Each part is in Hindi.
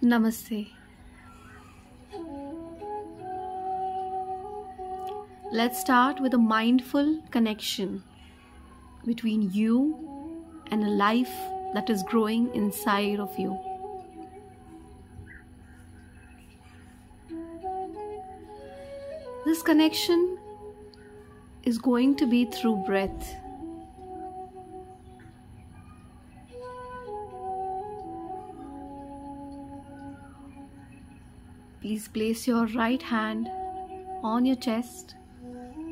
Namaste. Let's start with a mindful connection between you and a life that is growing inside of you. This connection is going to be through breath. Please place your right hand on your chest,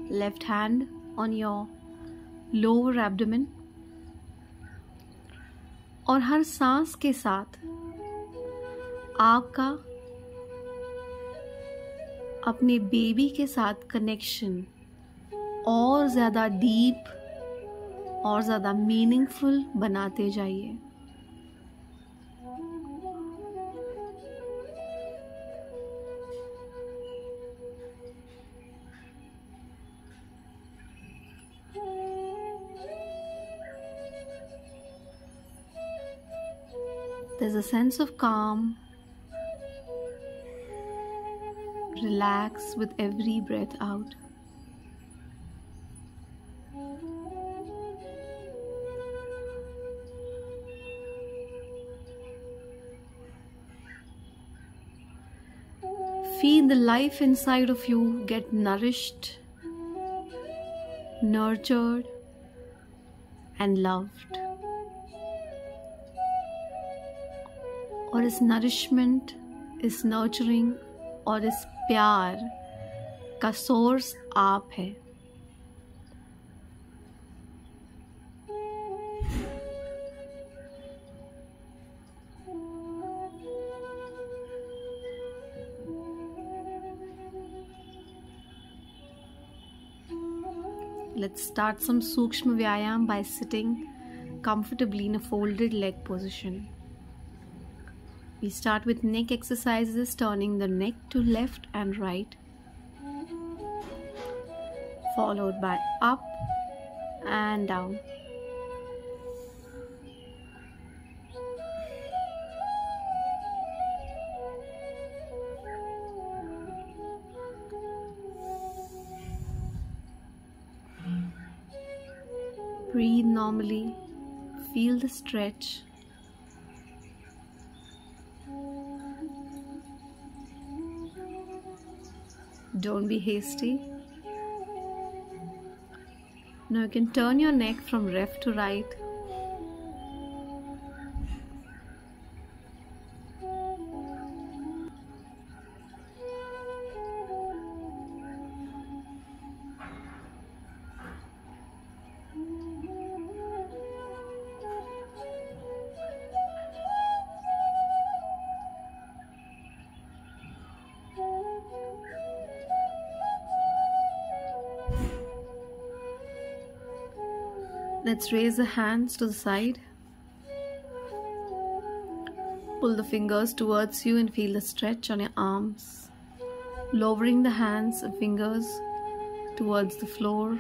left hand on your lower abdomen, और हर सांस के साथ आपका अपने बेबी के साथ कनेक्शन और ज़्यादा डीप और ज़्यादा मीनिंगफुल बनाते जाइए। There's a sense of calm. Relax with every breath out. Feel the life inside of you get nourished, nurtured, and loved. और इस नरिशमेंट, इस नर्चरिंग और इस प्यार का सोर्स आप है। Let's start some सूक्ष्म व्यायाम by sitting comfortably in a folded leg position. We start with neck exercises, turning the neck to left and right, followed by up and down. Breathe normally, feel the stretch. Don't be hasty. Now you can turn your neck from left to right. Let's raise the hands to the side. Pull the fingers towards you and feel the stretch on your arms. Lowering the hands and fingers towards the floor.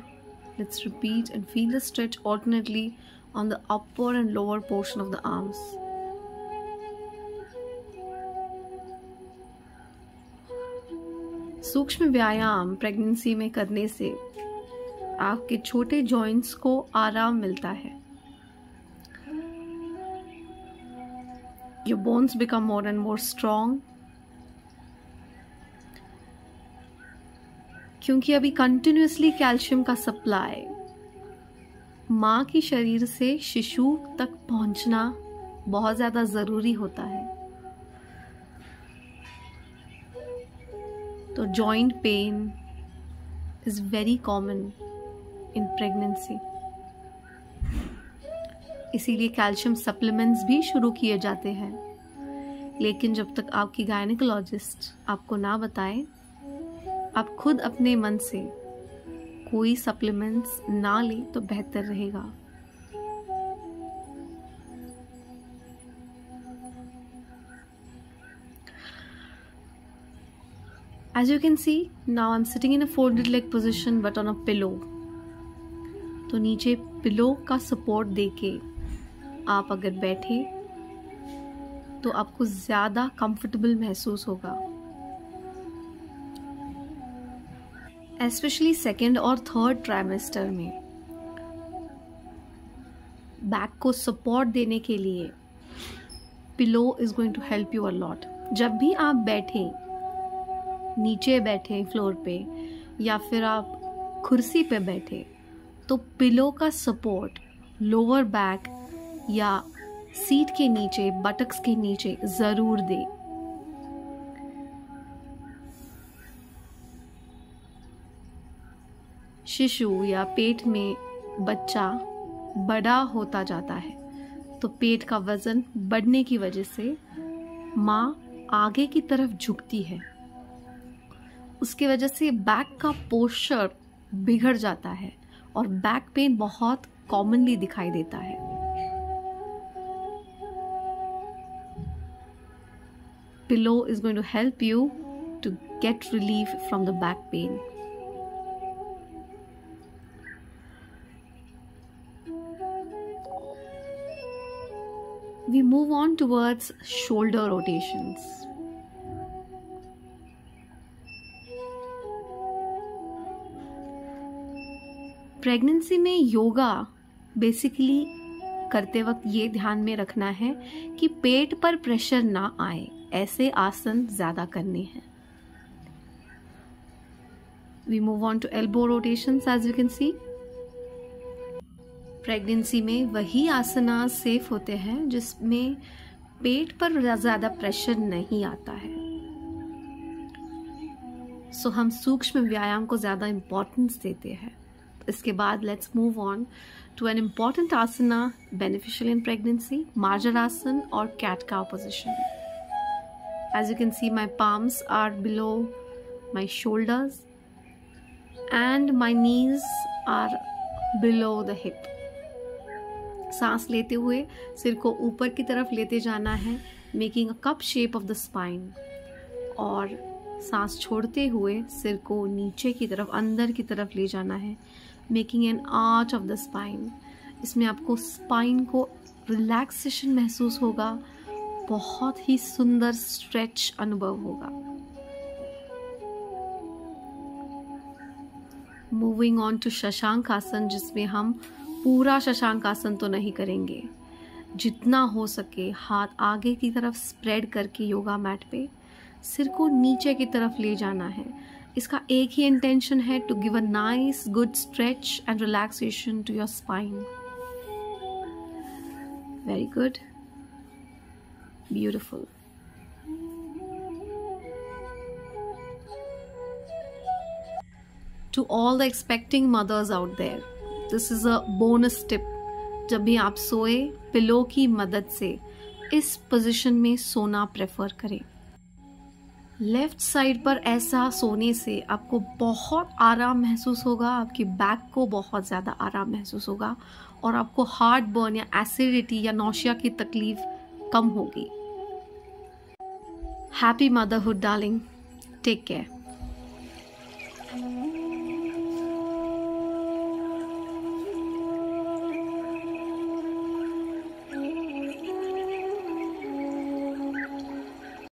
Let's repeat and feel the stretch alternately on the upper and lower portion of the arms. सूक्ष्म व्यायाम प्रेगनेंसी में करने से आपके छोटे जॉइंट्स को आराम मिलता है। Your bones become more and more strong. क्योंकि अभी कंटिन्यूसली कैल्शियम का सप्लाई माँ की शरीर से शिशु तक पहुंचना बहुत ज़्यादा ज़रूरी होता है। तो joint pain is very common in pregnancy, इसीलिए कैल्शियम सप्लीमेंट्स भी शुरू किए जाते हैं। लेकिन जब तक आपकी गायनेकोलॉजिस्ट आपको ना बताए, आप खुद अपने मन से कोई सप्लीमेंट्स ना ले तो बेहतर रहेगा। As you can see, now I'm sitting in a folded leg position but on a pillow. तो नीचे पिलो का सपोर्ट देके आप अगर बैठे तो आपको ज़्यादा कंफर्टेबल महसूस होगा। एस्पेशली सेकेंड और थर्ड ट्राइमेस्टर में बैक को सपोर्ट देने के लिए pillow is going to help you a lot. जब भी आप बैठे, नीचे बैठे फ्लोर पे या फिर आप कुर्सी पे बैठे, तो पिलो का सपोर्ट लोअर बैक या सीट के नीचे, बटक्स के नीचे ज़रूर दें। शिशु या पेट में बच्चा बड़ा होता जाता है, तो पेट का वज़न बढ़ने की वजह से माँ आगे की तरफ झुकती है। उसकी वजह से बैक का पोस्चर बिगड़ जाता है और बैक पेन बहुत कॉमनली दिखाई देता है। Pillow is going to help you to get relief from the back pain. We move on towards shoulder rotations. Pregnancy में योगा बेसिकली करते वक्त ये ध्यान में रखना है कि पेट पर प्रेशर ना आए, ऐसे आसन ज़्यादा करने हैं। We move on to elbow rotations as you can see. Pregnancy में वही आसना सेफ होते हैं जिसमें पेट पर ज़्यादा प्रेशर नहीं आता है। सो हम सूक्ष्म व्यायाम को ज़्यादा इम्पोर्टेंस देते हैं। इसके बाद let's move on to an important asana beneficial in pregnancy, Marjarasana और cat cow position. As you can see, my palms are below my shoulders and my knees are below the hip. सांस लेते हुए सिर को ऊपर की तरफ लेते जाना है, making a cup shape of the spine, और सांस छोड़ते हुए सिर को नीचे की तरफ, अंदर की तरफ ले जाना है, making an arch of the spine. इसमें आपको स्पाइन को रिलैक्सेशन महसूस होगा, बहुत ही सुंदर स्ट्रेच अनुभव होगा। मूविंग ऑन टू शशांक आसन, जिसमें हम पूरा शशांक आसन तो नहीं करेंगे, जितना हो सके हाथ आगे की तरफ स्प्रेड करके योगा मैट पे सिर को नीचे की तरफ ले जाना है। इसका एक ही इंटेंशन है, to give a nice good stretch and relaxation to your spine. Very good, beautiful. To all the expecting mothers out there, this is a bonus tip. जब भी आप सोए, पिलो की मदद से इस पोजीशन में सोना प्रेफर करें। लेफ्ट साइड पर ऐसा सोने से आपको बहुत आराम महसूस होगा, आपकी बैक को बहुत ज़्यादा आराम महसूस होगा और आपको हार्ट बर्न या एसिडिटी या नौशिया की तकलीफ कम होगी। Happy motherhood darling, take care.